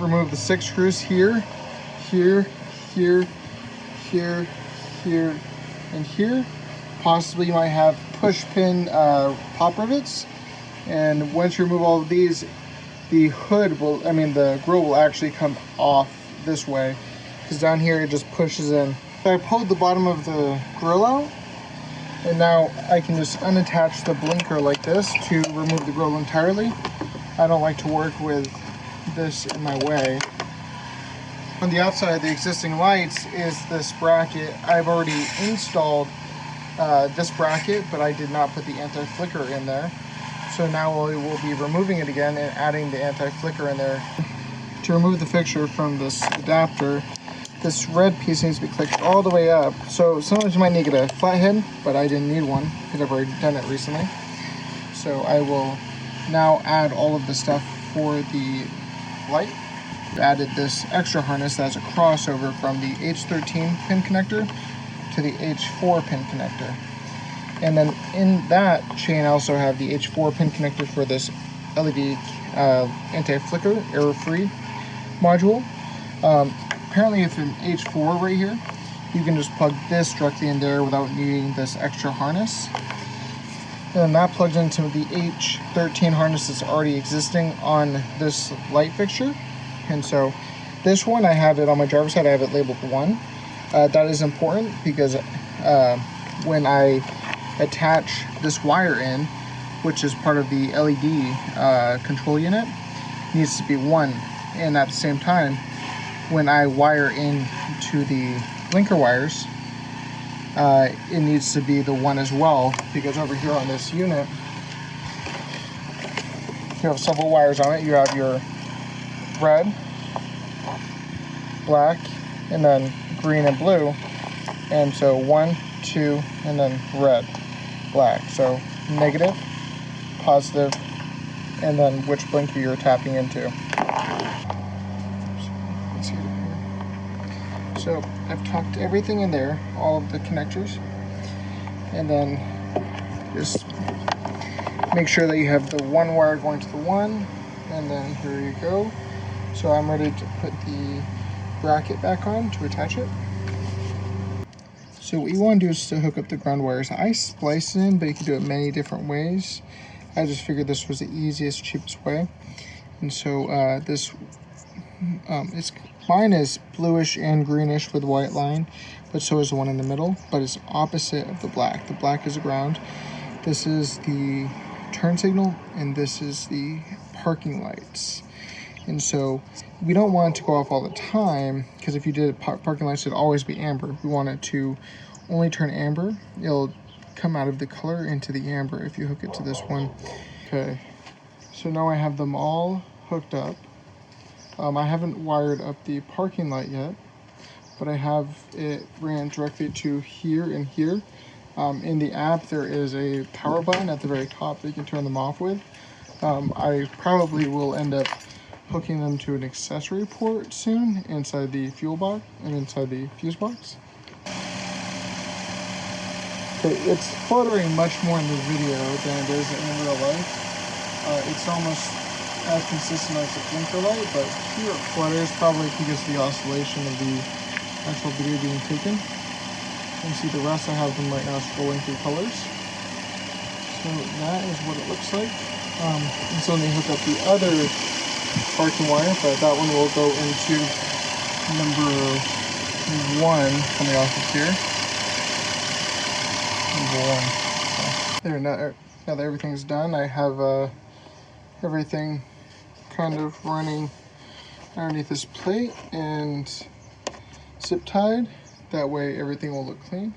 remove the 6 screws here, here, here, here, here, and here. Possibly you might have push pin pop rivets. And once you remove all of these, the hood will, the grill will actually come off this way, because down here it just pushes in. So I pulled the bottom of the grill out, and now I can just unattach the blinker like this to remove the grill entirely. I don't like to work with this in my way. On the outside of the existing lights is this bracket. I've already installed this bracket, but I did not put the anti-flicker in there. So now we will be removing it again and adding the anti-flicker in there. To remove the fixture from this adapter, this red piece needs to be clicked all the way up. So sometimes you might need to get a flathead, but I didn't need one because I've already done it recently. So I will now add all of the stuff for the light. I've added this extra harness that's a crossover from the H13 pin connector to the H4 pin connector. And then in that chain I also have the H4 pin connector for this LED anti-flicker error-free module. Apparently it's an H4 right here. You can just plug this directly in there without needing this extra harness. And that plugs into the H13 harness that's already existing on this light fixture. And so this one, I have it on my driver's side, I have it labeled 1. That is important because when I attach this wire in, which is part of the LED control unit, it needs to be 1. And at the same time, when I wire into the blinker wires, it needs to be the 1 as well, because over here on this unit, you have several wires on it. You have your red, black, and then green and blue. And so 1, 2, and then red, black. So negative, positive, and then which blinker you're tapping into. So I've tucked everything in there, all of the connectors, and then just make sure that you have the 1 wire going to the 1, and then here you go. So I'm ready to put the bracket back on to attach it. So what you want to do is to hook up the ground wires. I splice in, but you can do it many different ways. I just figured this was the easiest, cheapest way. And so mine is bluish and greenish with white line, but so is the one in the middle, but it's opposite of the black. The black is the ground. This is the turn signal, and this is the parking lights. And so we don't want it to go off all the time, because if you did parking lights, it'd always be amber. We want it to only turn amber. It'll come out of the color into the amber if you hook it to this one. Okay, so now I have them all hooked up. I haven't wired up the parking light yet, but I have it ran directly to here and here. In the app, there is a power button at the very top that you can turn them off with. I probably will end up hooking them to an accessory port soon inside the fuel box and inside the fuse box. Okay, it's fluttering much more in the video than it is in real life. It's almost as consistent as the blinker light, but here it flutters, probably because of the oscillation of the actual video being taken. You can see the rest I have them right now scrolling through colors. So that is what it looks like. And so let me hook up the other parking wire, but that one will go into number 1 coming off of here. Number 1. There, now that everything's done, I have everything kind of running underneath this plate and zip tied. That way everything will look clean.